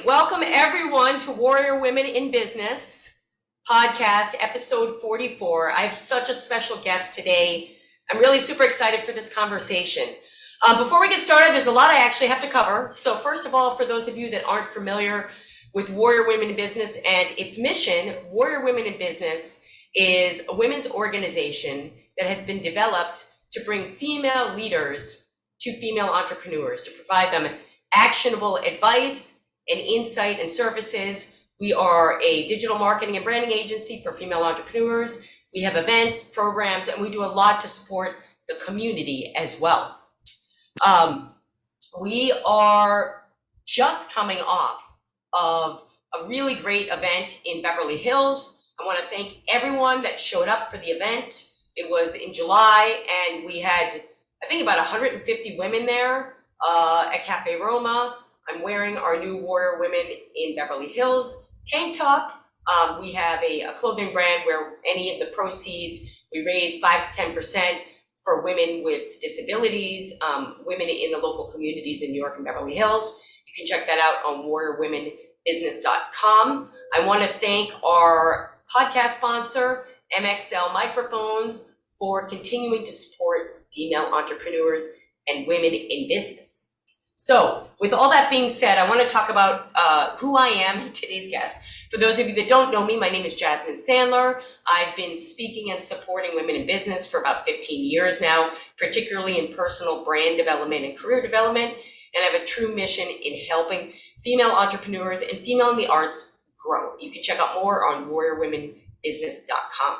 Welcome everyone to Warrior Women in Business podcast, episode 44. I have such a special guest today. I'm really super excited for this conversation. Before we get started, there's a lot I actually have to cover. So first of all, for those of you that aren't familiar with Warrior Women in Business and its mission, Warrior Women in Business is a women's organization that has been developed to bring female leaders to female entrepreneurs, to provide them actionable advice and insight and services. We are a digital marketing and branding agency for female entrepreneurs. We have events, programs, and we do a lot to support the community as well. We are just coming off of a really great event in Beverly Hills. I want to thank everyone that showed up for the event. It was in July, and we had, I think, about 150 women there at Cafe Roma. I'm wearing our new Warrior Women in Beverly Hills tank top. We have a clothing brand where any of the proceeds, we raise 5 to 10% for women with disabilities, women in the local communities in New York and Beverly Hills. You can check that out on warriorwomenbusiness.com. I want to thank our podcast sponsor, MXL Microphones, for continuing to support female entrepreneurs and women in business. So with all that being said, I want to talk about who I am, today's guest. For those of you that don't know me, my name is Jasmine Sandler. I've been speaking and supporting women in business for about 15 years now, particularly in personal brand development and career development. And I have a true mission in helping female entrepreneurs and female in the arts grow. You can check out more on warriorwomenbusiness.com.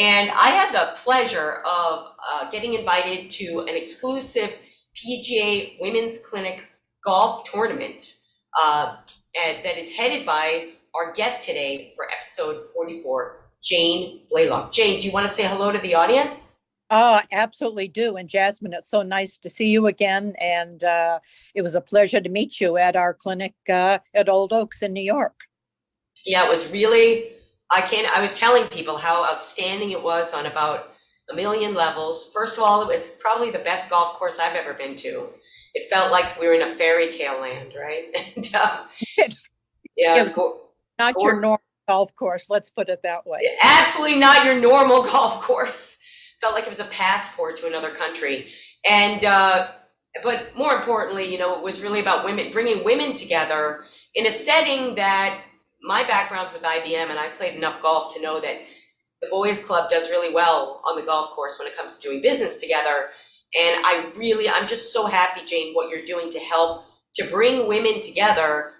And I had the pleasure of getting invited to an exclusive PGA Women's Clinic golf tournament that is headed by our guest today for episode 44, Jane Blalock. Jane, do you want to say hello to the audience? Oh, absolutely do. And Jasmine, it's so nice to see you again. And it was a pleasure to meet you at our clinic at Old Oaks in New York. Yeah, it was really, I was telling people how outstanding it was on about a million levels. First of all, it was probably the best golf course I've ever been to. It felt like we were in a fairy tale land, right? And yeah, it was not your normal golf course. Let's put it that way. Absolutely not your normal golf course. Felt like it was a passport to another country. And but more importantly, you know, it was really about women, bringing women together in a setting that my background's with IBM, and I played enough golf to know that the boys club does really well on the golf course when it comes to doing business together. And I'm just so happy, Jane, what you're doing to help to bring women together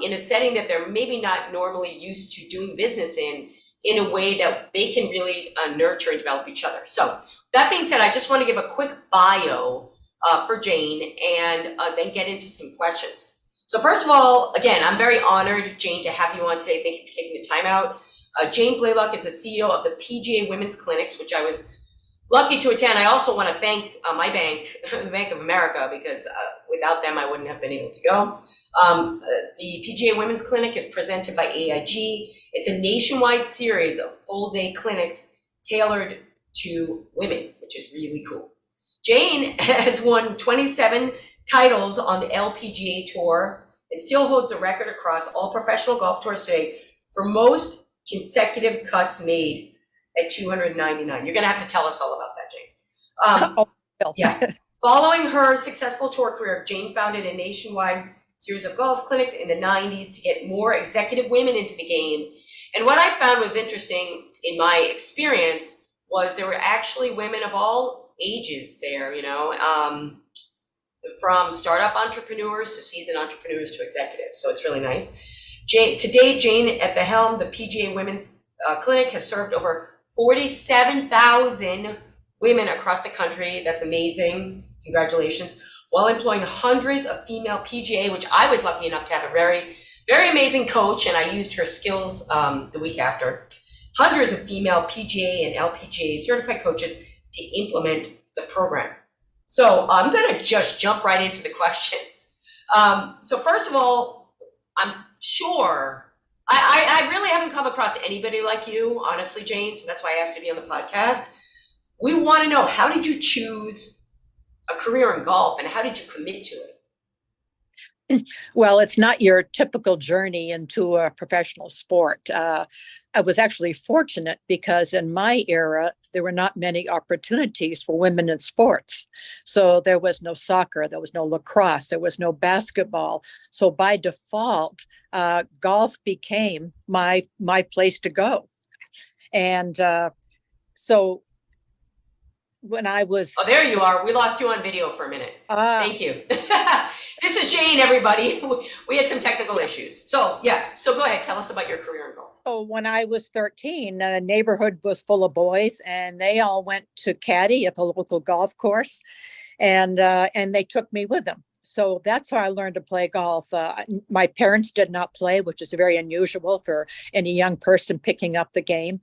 in a setting that they're maybe not normally used to doing business in a way that they can really nurture and develop each other. So that being said, I just want to give a quick bio for Jane and then get into some questions. So first of all, again, I'm very honored, Jane, to have you on today. Thank you for taking the time out. Jane Blalock is the CEO of the PGA Women's Clinics, which I was lucky to attend. I also want to thank my bank, the Bank of America, because without them, I wouldn't have been able to go. The PGA Women's Clinic is presented by AIG. It's a nationwide series of full-day clinics tailored to women, which is really cool. Jane has won 27 titles on the LPGA Tour and still holds the record across all professional golf tours today for most consecutive cuts made at 299. You're going to have to tell us all about that, Jane. Yeah. Following her successful tour career, Jane founded a nationwide series of golf clinics in the 90s to get more executive women into the game. And what I found was interesting in my experience was there were actually women of all ages there, you know, from startup entrepreneurs to seasoned entrepreneurs to executives. So it's really nice. Today, Jane at the helm, the PGA Women's Clinic has served over 47,000 women across the country. That's amazing. Congratulations. While employing hundreds of female PGA, which I was lucky enough to have a very, very amazing coach, and I used her skills the week after. Hundreds of female PGA and LPGA certified coaches to implement the program. So I'm going to just jump right into the questions. So first of all, I'm sure I really haven't come across anybody like you, honestly, Jane. So that's why I asked you to be on the podcast. We want to know, how did you choose a career in golf and how did you commit to it? Well, it's not your typical journey into a professional sport. I was actually fortunate because in my era, there were not many opportunities for women in sports. So there was no soccer, there was no lacrosse, there was no basketball. So by default, golf became my place to go. And so when I was, Oh, there you are. We lost you on video for a minute. Thank you. This is Shane, everybody. We had some technical issues. So yeah, so go ahead. Tell us about your career in golf. oh, when I was 13, the neighborhood was full of boys, and they all went to caddy at the local golf course, and they took me with them. So that's how I learned to play golf. My parents did not play, which is very unusual for any young person picking up the game.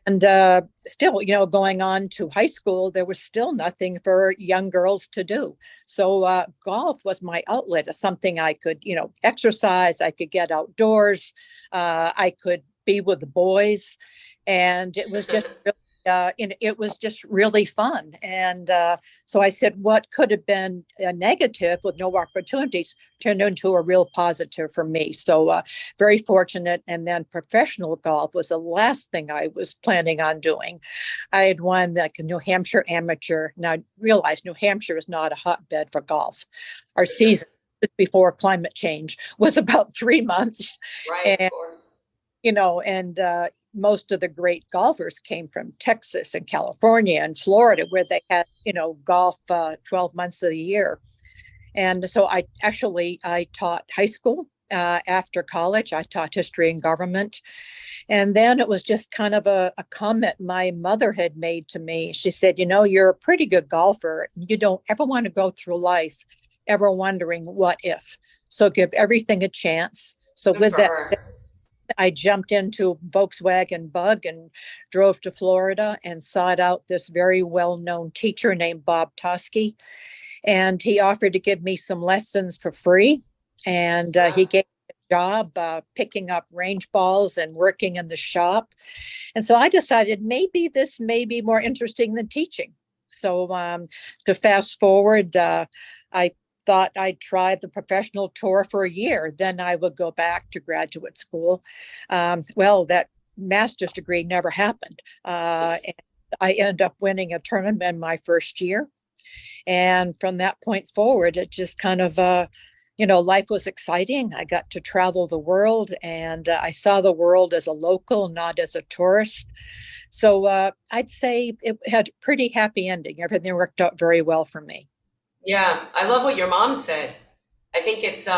And still, going on to high school, there was still nothing for young girls to do. So golf was my outlet, something I could, exercise. I could get outdoors. I could be with the boys, and it was just it was just really fun. And so I said, what could have been a negative with no opportunities turned into a real positive for me. So very fortunate. And then professional golf was the last thing I was planning on doing. I had won like a New Hampshire amateur. Now I realized New Hampshire is not a hotbed for golf. Our season before climate change was about 3 months. Right, and, of course. and most of the great golfers came from Texas and California and Florida, where they had, golf 12 months of the year. And so I taught high school. After college, I taught history and government. And then it was just kind of a comment my mother had made to me. She said, you're a pretty good golfer. You don't ever want to go through life ever wondering what if. So give everything a chance. So with that said, I jumped into Volkswagen Bug and drove to Florida and sought out this very well-known teacher named Bob Tosky. And he offered to give me some lessons for free. And he gave me a job picking up range balls and working in the shop. And so I decided maybe this may be more interesting than teaching. So to fast forward, I thought I'd try the professional tour for a year. Then I would go back to graduate school. Well, that master's degree never happened. And I ended up winning a tournament my first year. And from that point forward, it just kind of, life was exciting. I got to travel the world, and I saw the world as a local, not as a tourist. So I'd say it had a pretty happy ending. Everything worked out very well for me. Yeah, I love what your mom said. I think it's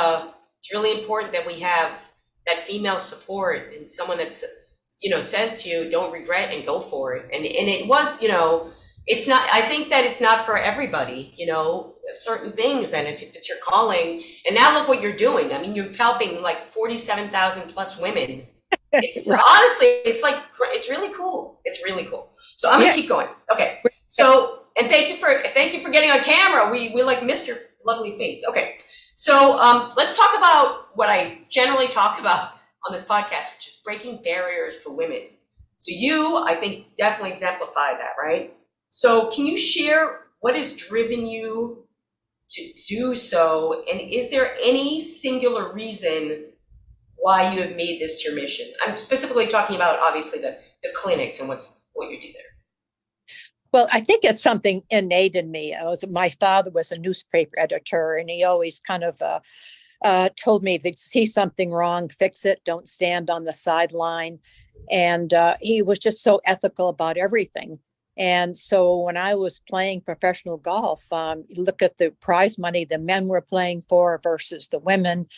really important that we have that female support and someone that's says to you, don't regret and go for it. And it was, it's not, I think that it's not for everybody, certain things, and if it's your calling. And now look what you're doing. I mean, you're helping like 47,000 plus women. It's Right. honestly, it's really cool. It's really cool. So I'm gonna keep going. Okay. So, and thank you for getting on camera. We like missed your lovely face. Okay. So let's talk about what I generally talk about on this podcast, which is breaking barriers for women. So you, I think, definitely exemplify that, right? So can you share what has driven you to do so? And is there any singular reason why you have made this your mission? I'm specifically talking about, obviously, the clinics and what you do there. Well, I think it's something innate in me. My father was a newspaper editor, and he always kind of told me that see something wrong, fix it, don't stand on the sideline. And he was just so ethical about everything. And so when I was playing professional golf, you look at the prize money the men were playing for versus the women,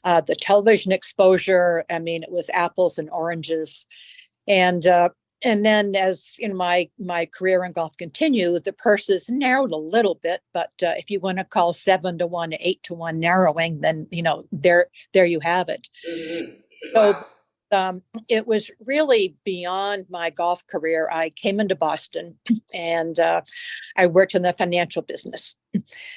the television exposure. I mean, it was apples and oranges. And then as my career in golf continued, the purses narrowed a little bit. But if you want to call 7-1, 8-1 narrowing, then there you have it. Mm-hmm. Wow. So it was really beyond my golf career. I came into Boston and I worked in the financial business.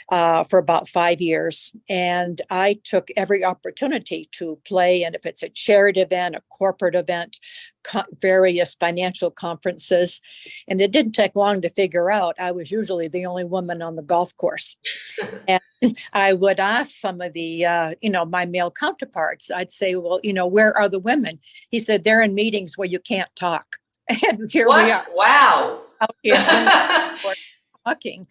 for about 5 years. And I took every opportunity to play. And if it's a charity event, a corporate event, various financial conferences. And it didn't take long to figure out I was usually the only woman on the golf course. And I would ask some of the, my male counterparts, I'd say, well, where are the women? He said, they're in meetings where you can't talk. And here we are. Wow. Out here talking.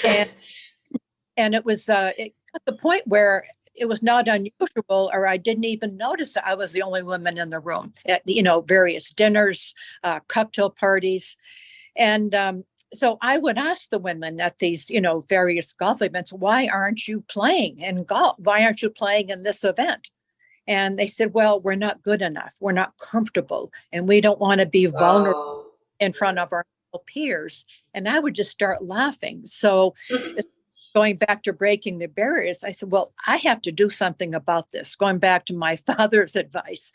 And it was at the point where it was not unusual, or I didn't even notice that I was the only woman in the room at, various dinners, cocktail parties. And so I would ask the women at these, various golf events, why aren't you playing in golf? Why aren't you playing in this event? And they said, well, we're not good enough. We're not comfortable. And we don't want to be vulnerable in front of our peers. And I would just start laughing. So going back to breaking the barriers, I said, well, I have to do something about this. Going back to my father's advice,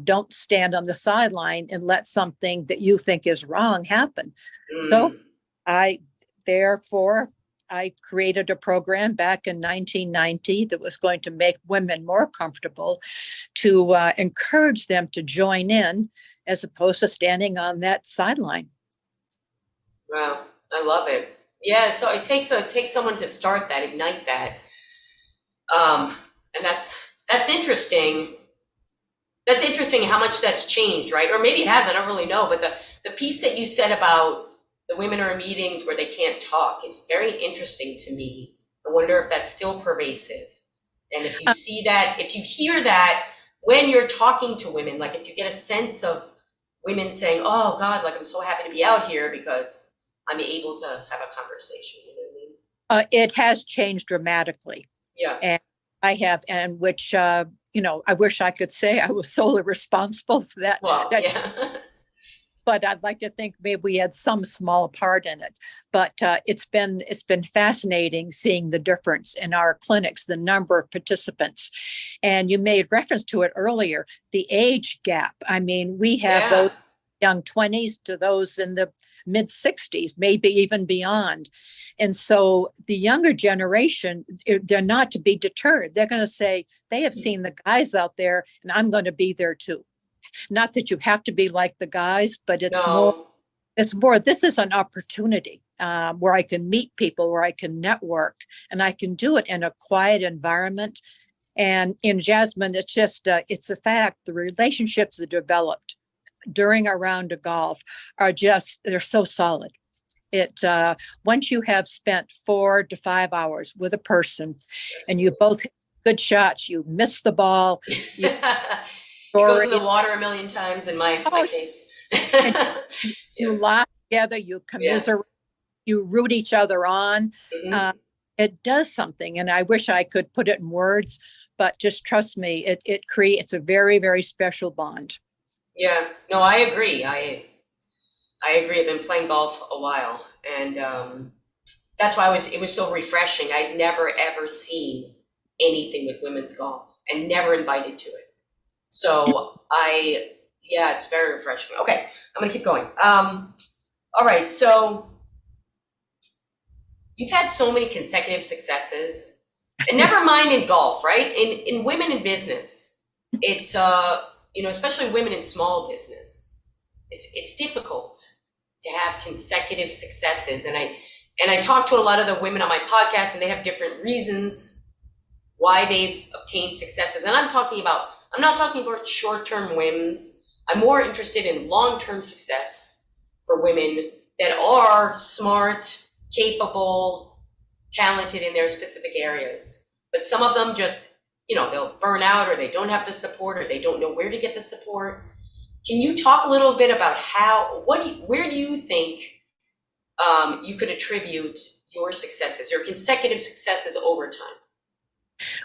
don't stand on the sideline and let something that you think is wrong happen. So I created a program back in 1990 that was going to make women more comfortable, to encourage them to join in as opposed to standing on that sideline. Wow, I love it. Yeah, so it takes someone to start that, ignite that, and that's interesting. That's interesting how much that's changed, right? Or maybe it hasn't. I don't really know. But the piece that you said about the women are in meetings where they can't talk is very interesting to me. I wonder if that's still pervasive, and if you see that, if you hear that when you're talking to women, like if you get a sense of women saying, "Oh God, like I'm so happy to be out here because I'm able to have a conversation." You know what I mean? It has changed dramatically. Yeah. And I have, and which, I wish I could say I was solely responsible for that. Well, yeah. But I'd like to think maybe we had some small part in it. But it's been fascinating seeing the difference in our clinics, the number of participants. And you made reference to it earlier, the age gap. I mean, we have those young 20s to those in the mid 60s, maybe even beyond. And so the younger generation, they're not to be deterred. They're going to say, they have seen the guys out there and I'm going to be there too. Not that you have to be like the guys, but it's more, this is an opportunity where I can meet people, where I can network, and I can do it in a quiet environment. And in Jasmine, it's just, it's a fact, the relationships that developed during a round of golf they're so solid. Once you have spent 4 to 5 hours with a person and you both hit good shots, you miss the ball. It goes in the water a million times in my case. You laugh together, you commiserate, you root each other on. It does something. And I wish I could put it in words, but just trust me, it creates a very, very special bond. Yeah, no, I agree. I agree. I've been playing golf a while, and that's why it was so refreshing. I'd never ever seen anything with women's golf and never invited to it. So it's very refreshing. Okay, I'm gonna keep going. All right, so you've had so many consecutive successes, and never mind in golf, right? In women in business, it's especially women in small business, it's difficult to have consecutive successes. And I talk to a lot of the women on my podcast, and they have different reasons why they've obtained successes. And I'm not talking about short-term wins. I'm more interested in long-term success for women that are smart, capable, talented in their specific ares. But some of them just, they'll burn out, or they don't have the support, or they don't know where to get the support. Can you talk a little bit about where do you think you could attribute your successes, your consecutive successes over time?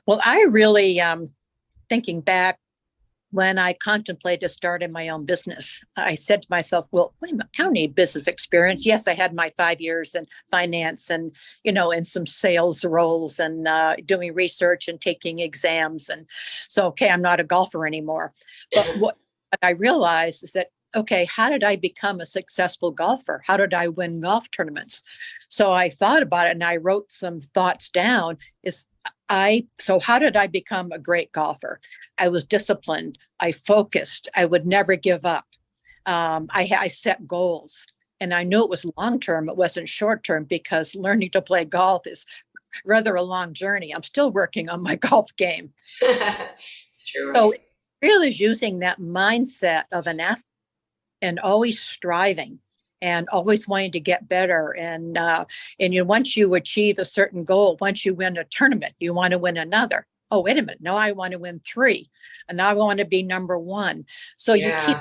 Well, I really, thinking back, when I contemplated starting my own business, I said to myself, well, wait a minute, I don't need business experience. Yes, I had my 5 years in finance and, in some sales roles and doing research and taking exams. And so, okay, I'm not a golfer anymore. But what I realized is that okay, how did I become a successful golfer? How did I win golf tournaments? So I thought about it and I wrote some thoughts down. So how did I become a great golfer? I was disciplined. I focused. I would never give up. I set goals, and I knew it was long term. It wasn't short term, because learning to play golf is rather a long journey. I'm still working on my golf game. It's true. Right? So really is using that mindset of an athlete and always striving and always wanting to get better. And once you achieve a certain goal, once you win a tournament, you want to win another. Oh, wait a minute. No, I want to win 3. And now I want to be number 1. So you keep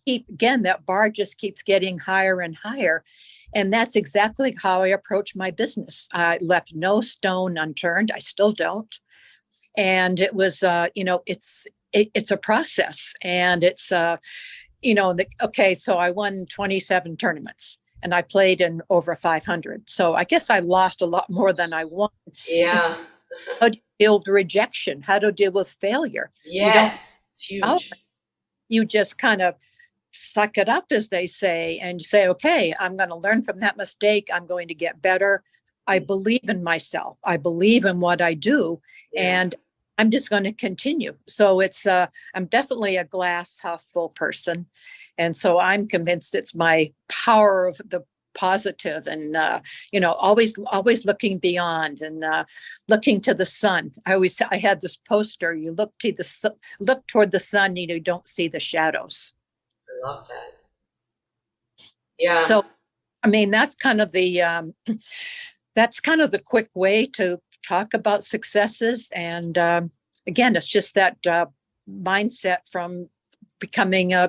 again, that bar just keeps getting higher and higher. And that's exactly how I approach my business. I left no stone unturned. I still don't. And it was, it's a process, and it's, okay, so I won 27 tournaments and I played in over 500. So I guess I lost a lot more than I won. Yeah. So how to deal with rejection, how to deal with failure. Yes, it's huge. You just kind of suck it up, as they say, and say, okay, I'm going to learn from that mistake. I'm going to get better. I believe in myself. I believe in what I do. Yeah. And I'm just going to continue. So it's, I'm definitely a glass half full person. And so I'm convinced it's my power of the positive and, always looking beyond and looking to the sun. I had this poster, you look toward the sun, you don't see the shadows. I love that. Yeah. So, I mean, that's kind of the quick way to talk about successes. And again, it's just that mindset from becoming a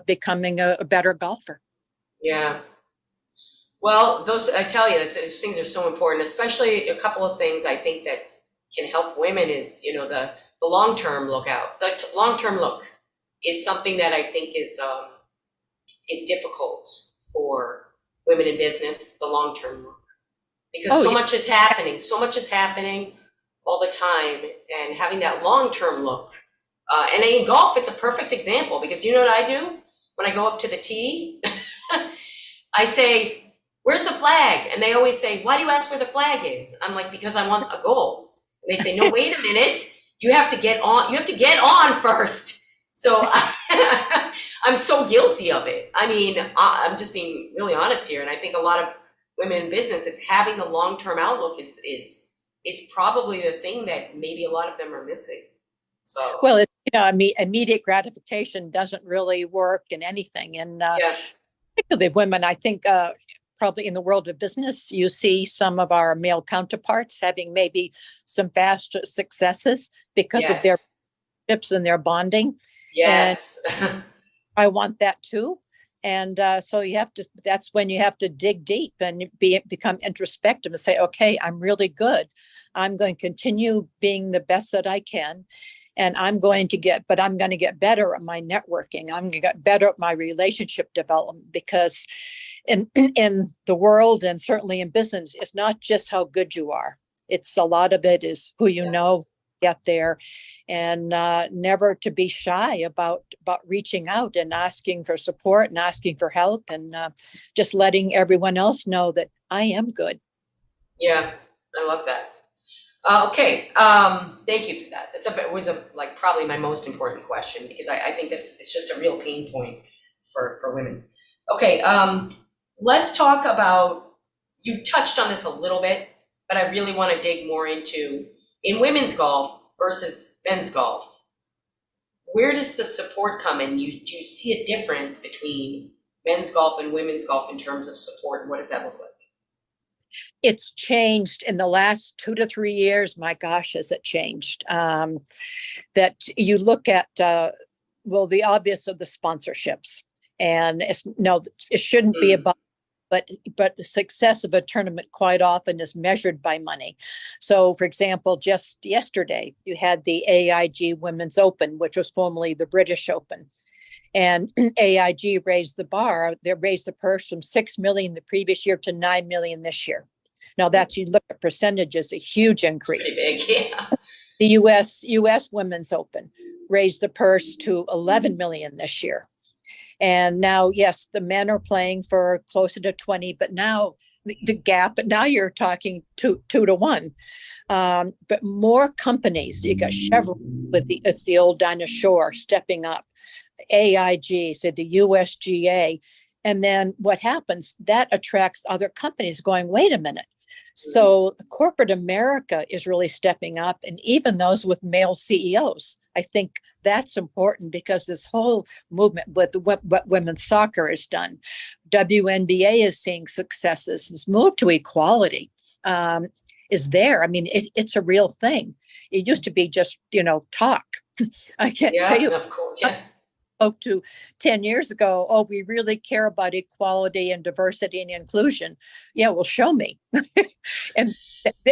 better golfer. Yeah. Well, I tell you, those things are so important, especially a couple of things I think that can help women is, the long-term lookout. The long-term look is something that I think is difficult for women in business, the long-term look. Because so much is happening all the time, and having that long-term look. And in golf, it's a perfect example, because you know what I do? When I go up to the tee, I say, "Where's the flag?" And they always say, "Why do you ask where the flag is?" I'm like, "Because I want a goal." And they say, "No, wait a minute. You have to get on. You have to get on first." So I'm so guilty of it. I mean, I'm just being really honest here. And I think a lot of women in business, it's having the long-term outlook is probably the thing that maybe a lot of them are missing. So, well, immediate gratification doesn't really work in anything. And particularly women, I think probably in the world of business, you see some of our male counterparts having maybe some fast successes because of their relationships and their bonding. Yes. And I want that too. And so that's when you have to dig deep and become introspective and say, okay, I'm really good. I'm going to continue being the best that I can. And I'm going to get better at my networking. I'm going to get better at my relationship development, because in the world, and certainly in business, it's not just how good you are. It's a lot of it is who you know, get there, and never to be shy about reaching out and asking for support and asking for help, and just letting everyone else know that I am good. Yeah, I love that. Okay, thank you for that. It was probably my most important question, because I think it's just a real pain point for women. Okay, let's talk about, you touched on this a little bit, but I really want to dig more into, in women's golf versus men's golf, where does the support come in? Do you see a difference between men's golf and women's golf in terms of support, and what does that look like? It's changed in the last 2 to 3 years. My gosh, has it changed? That you look at, the obvious of the sponsorships, and it shouldn't be about, but the success of a tournament quite often is measured by money. So, for example, just yesterday, you had the AIG Women's Open, which was formerly the British Open. And AIG raised the bar. They raised the purse from $6 million the previous year to $9 million this year. Now, you look at percentages, a huge increase. Pretty big, yeah. The U.S. Women's Open raised the purse to $11 million this year. And now, yes, the men are playing for closer to 20, but now the gap, but now you're talking 2 to 1. But more companies, you got Chevron it's the old Dinah Shore stepping up, AIG, so the USGA. And then what happens? That attracts other companies going, wait a minute. So corporate America is really stepping up, and even those with male CEOs. I think that's important because this whole movement with what women's soccer has done, WNBA is seeing successes. This move to equality is there. I mean, it's a real thing. It used to be just, talk. I can't tell you. Of course, yeah. Spoke to 10 years ago, oh, we really care about equality and diversity and inclusion. Yeah, well, show me. And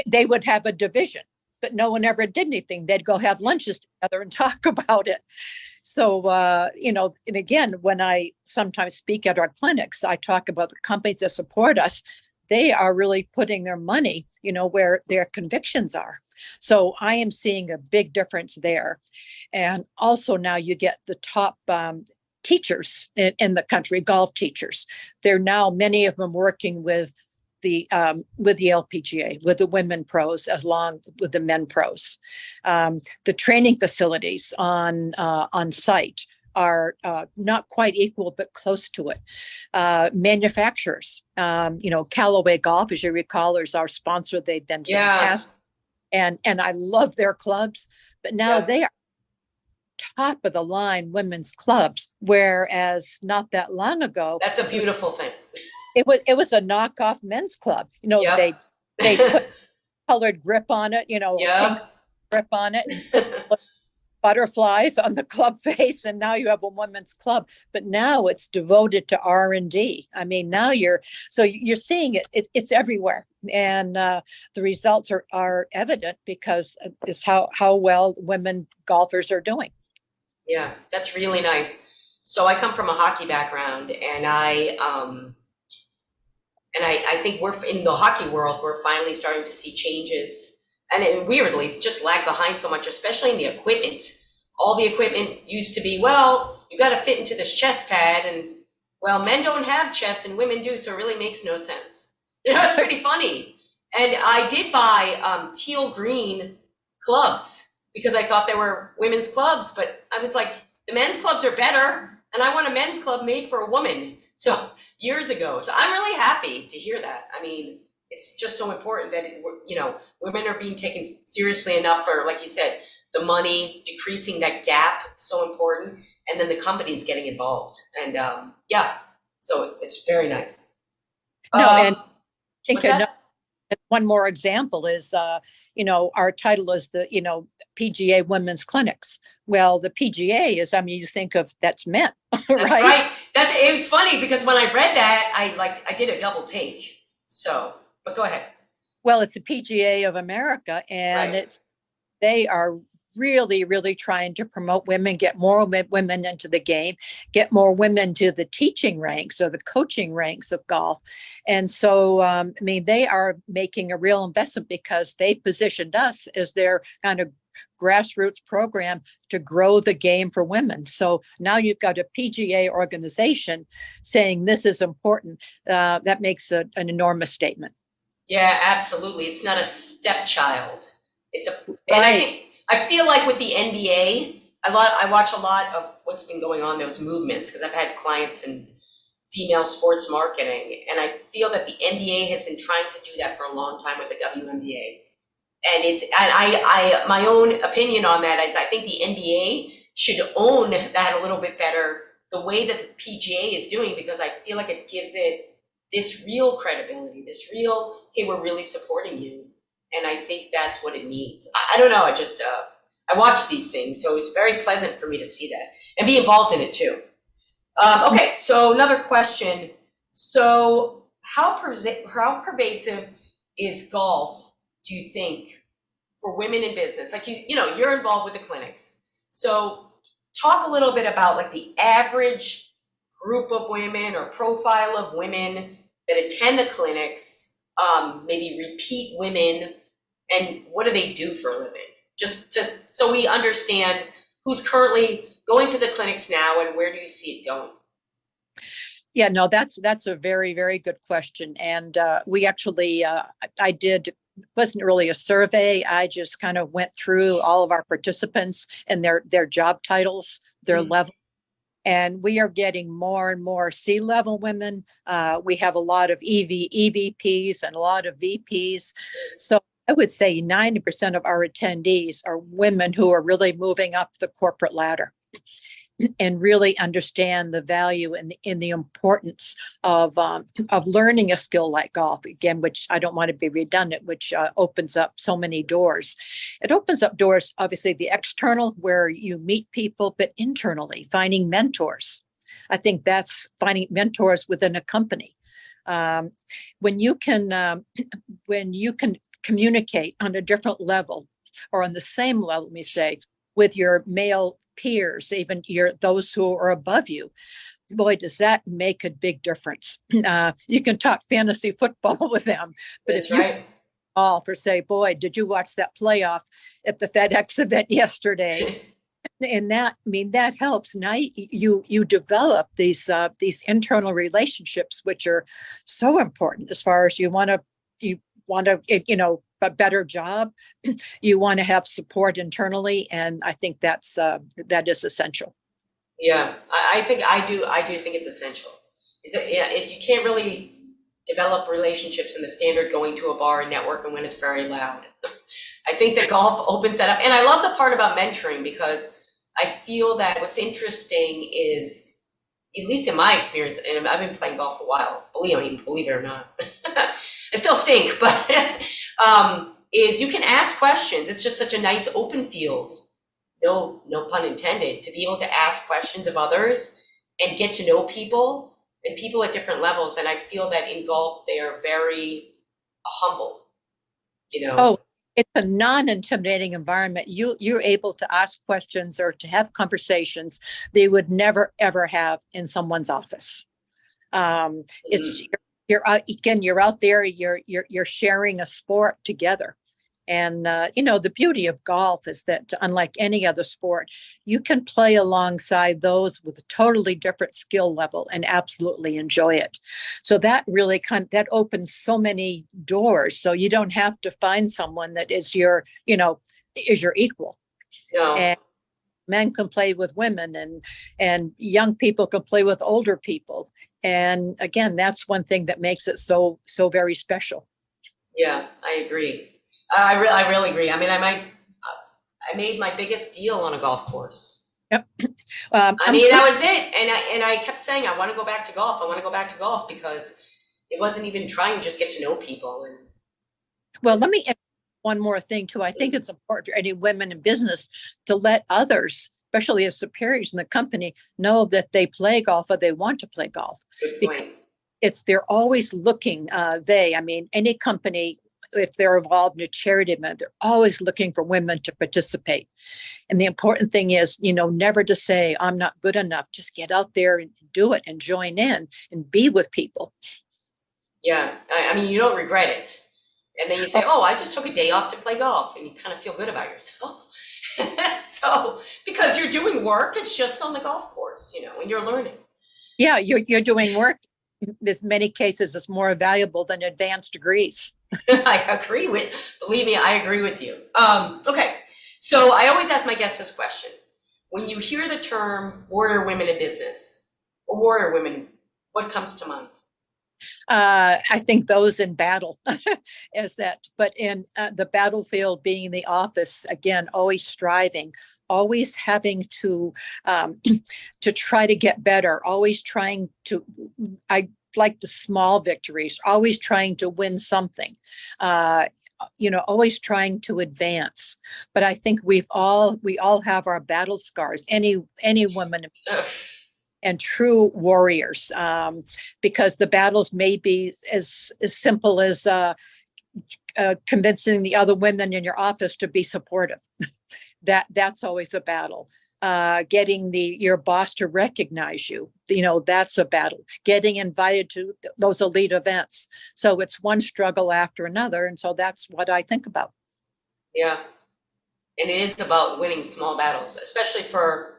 they would have a division, but no one ever did anything. They'd go have lunches together and talk about it. So, and again, when I sometimes speak at our clinics, I talk about the companies that support us. They are really putting their money, where their convictions are. So I am seeing a big difference there. And also now you get the top teachers in the country, golf teachers. They're now, many of them working with the LPGA, with the women pros, along with the men pros. The training facilities on site are not quite equal, but close to it. Manufacturers, Callaway Golf, as you recall, is our sponsor. They've been fantastic. And I love their clubs, but now they are top of the line women's clubs, whereas not that long ago. That's a beautiful thing. It was a knockoff men's club. They put colored grip on it, pink grip on it, and put butterflies on the club face, and now you have a women's club. But now it's devoted to R&D. I mean, now you're seeing it. It's everywhere, and the results are evident because it's how well women golfers are doing. Yeah, that's really nice. So I come from a hockey background, and I think we're in the hockey world. We're finally starting to see changes. And weirdly, it's just lagged behind so much, especially in the equipment. All the equipment used to be, well, you got to fit into this chest pad, and well, men don't have chests and women do, so it really makes no sense. It's pretty funny. And I did buy teal green clubs because I thought they were women's clubs, but I was like, the men's clubs are better, and I want a men's club made for a woman. So years ago, so I'm really happy to hear that. I mean, it's just so important that women are being taken seriously enough for, like you said, the money, decreasing that gap, so important, and then the companies getting involved. And so it's very nice. And I think one more example is, our title is the, PGA Women's Clinics. Well, the PGA is, you think of that's men, right? That's right. It was funny because when I read that, I did a double take. So. But go ahead. Well, it's a PGA of America, and they are really, really trying to promote women, get more women into the game, get more women to the teaching ranks or the coaching ranks of golf. And so, they are making a real investment because they positioned us as their kind of grassroots program to grow the game for women. So now you've got a PGA organization saying this is important. That makes an enormous statement. Yeah, absolutely. It's not a stepchild. Right. I feel like with the NBA, I watch a lot of what's been going on, those movements, because I've had clients in female sports marketing, and I feel that the NBA has been trying to do that for a long time with the WNBA. And my own opinion on that is I think the NBA should own that a little bit better, the way that the PGA is doing, because I feel like it gives it this real credibility, this real, hey, we're really supporting you. And I think that's what it needs. I don't know. I watch these things, so it's very pleasant for me to see that and be involved in it too. Okay, so another question. So how pervasive is golf, do you think, for women in business? Like, you're involved with the clinics. So talk a little bit about like the average group of women or profile of women that attend the clinics, maybe repeat women, and what do they do for a living? Just so we understand who's currently going to the clinics now and where do you see it going? Yeah, no, that's a very, very good question. And we actually, I did, wasn't really a survey. I just kind of went through all of our participants and their job titles, their level. And we are getting more and more C-level women. We have a lot of EVPs and a lot of VPs. So I would say 90% of our attendees are women who are really moving up the corporate ladder and really understand the value and the importance of learning a skill like golf, again, which I don't want to be redundant, which opens up so many doors. It opens up doors, obviously the external where you meet people, but internally finding mentors. I think that's finding mentors within a company. When you can communicate on a different level or on the same level, let me say, with your male peers, even those who are above you, boy, does that make a big difference. You can talk fantasy football with them, but That's if you right. all for say, boy, did you watch that playoff at the FedEx event yesterday? And that, I mean, that helps. Now you develop these internal relationships, which are so important as far as you want to a better job. You want to have support internally, and I think that is essential. Yeah, I think I do think it's essential. You can't really develop relationships in the standard going to a bar and networking when it's very loud. I think that golf opens that up. And I love the part about mentoring, because I feel that what's interesting is, at least in my experience, and I've been playing golf a while, believe it or not, I still stink, but is you can ask questions. It's just such a nice open field. No pun intended, to be able to ask questions of others and get to know people, and people at different levels. And I feel that in golf, they are very humble, Oh, it's a non-intimidating environment. You're able to ask questions or to have conversations they would never ever have in someone's office. It's you're out, again, you're out there, you're sharing a sport together. And the beauty of golf is that, unlike any other sport, you can play alongside those with a totally different skill level and absolutely enjoy it. So that really that opens so many doors. So you don't have to find someone that is your equal. No. And men can play with women, and young people can play with older people. And again, that's one thing that makes it so very special. Yeah, I agree. I really agree. I mean, I made my biggest deal on a golf course. Yep. I mean, that was it. And I kept saying, I want to go back to golf. I want to go back to golf, because it wasn't even trying to just get to know people. And well, let me add one more thing too. I think it's important for any women in business to let others, especially as superiors in the company, know that they play golf or they want to play golf. Good point. Because they're always looking, I mean, any company, if they're involved in a charity event, they're always looking for women to participate. And the important thing is, never to say, I'm not good enough. Just get out there and do it and join in and be with people. Yeah. I mean, you don't regret it. And then you say, oh, I just took a day off to play golf, and you kind of feel good about yourself. So, because you're doing work, it's just on the golf course, and you're learning. Yeah, you're doing work. In many cases, it's more valuable than advanced degrees. Believe me, I agree with you. Okay. So I always ask my guests this question. When you hear the term warrior women in business, or warrior women, what comes to mind? I think those in battle is that, but in the battlefield, being the office, again, always striving, always having to try to get better, always trying to, I like the small victories, always trying to win something, always trying to advance. But I think we all have our battle scars, any woman and true warriors, because the battles may be as simple as convincing the other women in your office to be supportive. That's always a battle. Getting your boss to recognize you, that's a battle. Getting invited to those elite events. So it's one struggle after another. And so that's what I think about. Yeah. And it is about winning small battles, especially for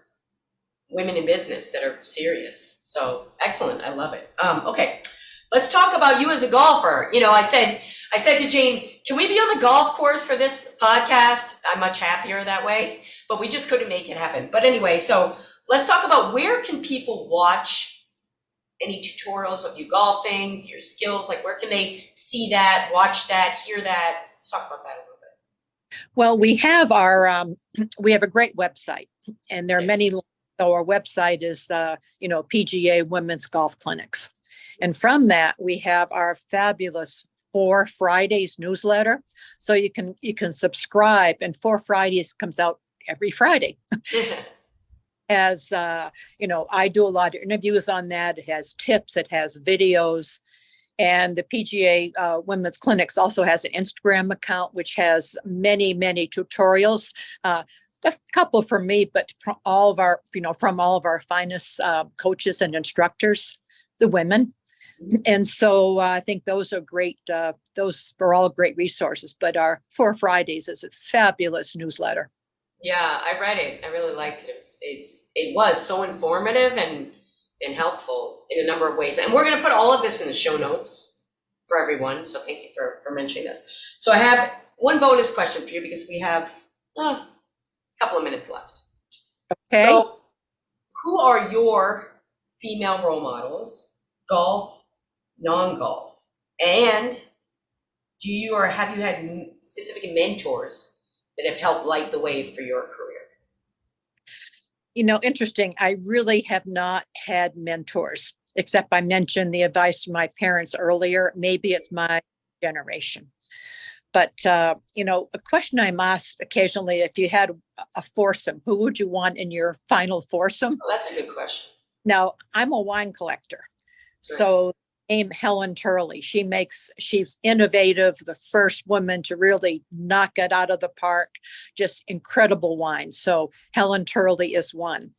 women in business that are serious. So excellent. I love it. Okay. Let's talk about you as a golfer. You know, I said to Jane, can we be on the golf course for this podcast? I'm much happier that way, but we just couldn't make it happen. But anyway, so let's talk about where can people watch any tutorials of you golfing, your skills, like where can they see that, watch that, hear that? Let's talk about that a little bit. Well, we have we have a great website, and there are many. So our website is, PGA Women's Golf Clinics. And from that, we have our fabulous 4 Fridays newsletter. So you can subscribe, and 4 Fridays comes out every Friday. As I do a lot of interviews on that. It has tips, it has videos. And the PGA Women's Clinics also has an Instagram account, which has many, many tutorials. A couple from me, but from all of our finest coaches and instructors, the women. And so I think those are great. Those are all great resources. But our 4 Fridays is a fabulous newsletter. Yeah, I read it. I really liked it. It was so informative and helpful in a number of ways. And we're going to put all of this in the show notes for everyone. So thank you for mentioning this. So I have one bonus question for you because we have a couple of minutes left. Okay. So who are your female role models, golf, non-golf? And have you had specific mentors that have helped light the way for your career? Interesting. I really have not had mentors, except I mentioned the advice from my parents earlier. Maybe it's my generation. But, a question I'm asked occasionally, if you had a foursome, who would you want in your final foursome? Oh, that's a good question. Now, I'm a wine collector. Nice. So name Helen Turley. She's innovative, the first woman to really knock it out of the park, just incredible wine. So Helen Turley is one.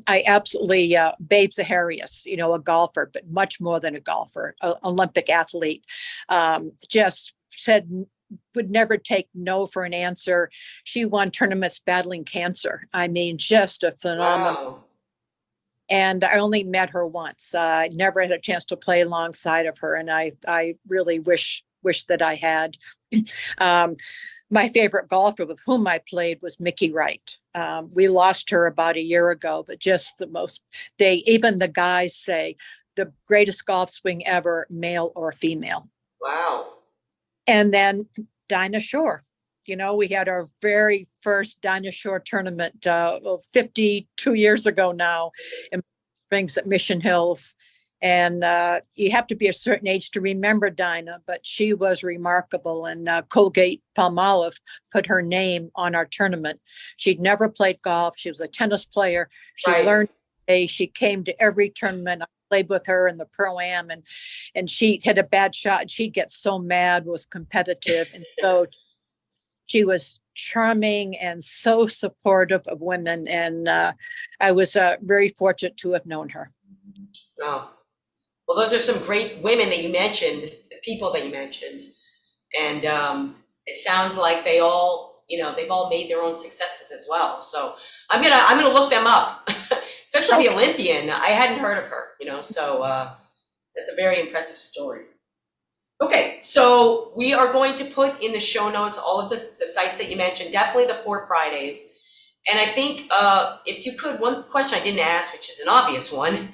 I absolutely, Babe Zaharias, a golfer, but much more than a golfer, Olympic athlete, just said, would never take no for an answer. She won tournaments battling cancer. I mean, just a phenomenal. Wow. And I only met her once. I never had a chance to play alongside of her. And I really wish that I had. My favorite golfer with whom I played was Mickey Wright. We lost her about a year ago, but just even the guys say the greatest golf swing ever, male or female. Wow. And then Dinah Shore. We had our very first Dinah Shore tournament 52 years ago now in Springs at Mission Hills. And you have to be a certain age to remember Dinah, but she was remarkable. And Colgate-Palmolive put her name on our tournament. She'd never played golf. She was a tennis player. She learned. She came to every tournament. I played with her in the Pro-Am, and she hit a bad shot. And she'd get so mad, was competitive. And so she was charming and so supportive of women. And I was very fortunate to have known her. Oh. Well, those are some great women that you mentioned, the people that you mentioned. And it sounds like they've all made their own successes as well. So I'm gonna look them up, especially the Olympian. I hadn't heard of her, so that's a very impressive story. Okay, so we are going to put in the show notes all of the sites that you mentioned, definitely the 4 Fridays. And I think if you could, one question I didn't ask, which is an obvious one,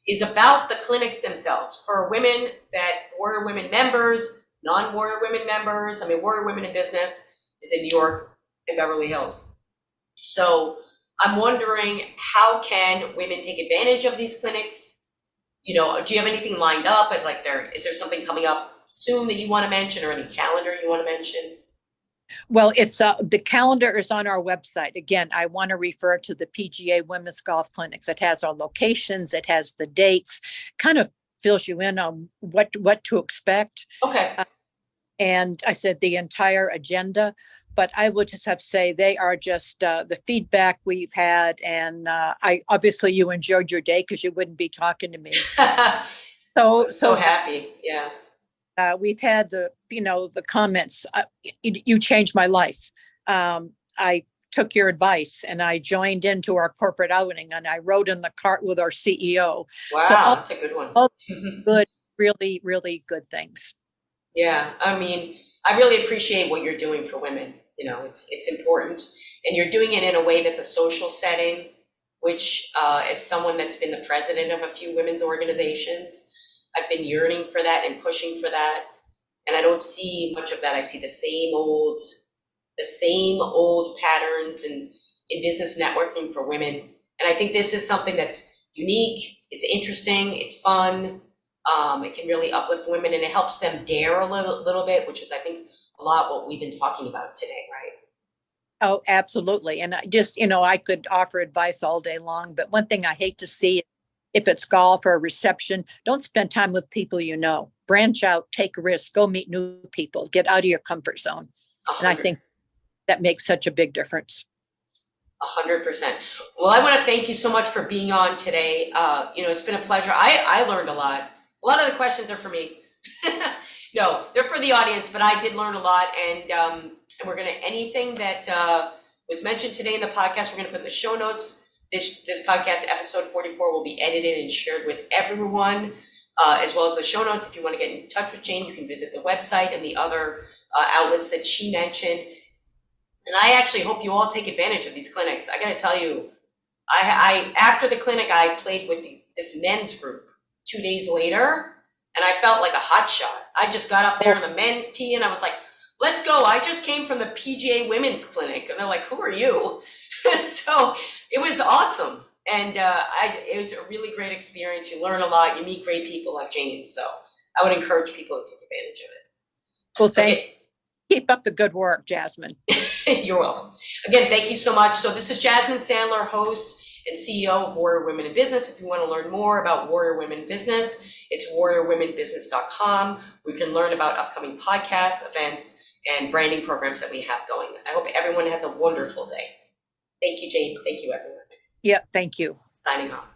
is about the clinics themselves for women that Warrior Women members, non-Warrior Women members. I mean, Warrior Women in Business is in New York and Beverly Hills. So I'm wondering, how can women take advantage of these clinics? Do you have anything lined up? Is there something coming up soon that you want to mention, or any calendar you want to mention? Well, it's the calendar is on our website. Again, I want to refer to the PGA Women's Golf Clinics. It has our locations, it has the dates, kind of fills you in on what to expect. Okay. And I said the entire agenda, but I would just have to say they are just the feedback we've had. And obviously you enjoyed your day because you wouldn't be talking to me. So happy. Yeah. We've had the comments, you changed my life. I took your advice and I joined into our corporate outing and I rode in the cart with our CEO. So Wow, that's a good one. all good, really, really good things. Yeah, I mean, I really appreciate what you're doing for women. You know, it's important, and you're doing it in a way that's a social setting, which, as someone that's been the president of a few women's organizations, I've been yearning for that and pushing for that, and I don't see much of that. I see the same old patterns in business networking for women, and I think this is something that's unique. It's interesting. It's fun. It can really uplift women and it helps them dare a little bit, which is, I think, a lot what we've been talking about today, right? Oh, absolutely. And I just, I could offer advice all day long, but one thing I hate to see, if it's golf or a reception, don't spend time with people you know. Branch out, take risks, go meet new people, get out of your comfort zone. And I think that makes such a big difference. 100%. Well, I want to thank you so much for being on today. It's been a pleasure. I learned a lot. A lot of the questions are for me. No, they're for the audience, but I did learn a lot. And we're going to, anything that was mentioned today in the podcast, we're going to put in the show notes. This podcast, episode 44, will be edited and shared with everyone, as well as the show notes. If you want to get in touch with Jane, you can visit the website and the other outlets that she mentioned. And I actually hope you all take advantage of these clinics. I got to tell you, I after the clinic, I played with this men's group 2 days later, and I felt like a hot shot. I just got up there on the men's tee, and I was like, let's go. I just came from the PGA women's clinic. And they're like, who are you? So it was awesome. And it was a really great experience. You learn a lot. You meet great people like Jane. So I would encourage people to take advantage of it. Well, keep up the good work, Jasmine. You're welcome. Again, thank you so much. So this is Jasmine Sandler, host and CEO of Warrior Women in Business. If you want to learn more about Warrior Women in Business, it's warriorwomenbusiness.com. We can learn about upcoming podcasts, events, and branding programs that we have going. I hope everyone has a wonderful day. Thank you, Jane. Thank you, everyone. Yeah, thank you. Signing off.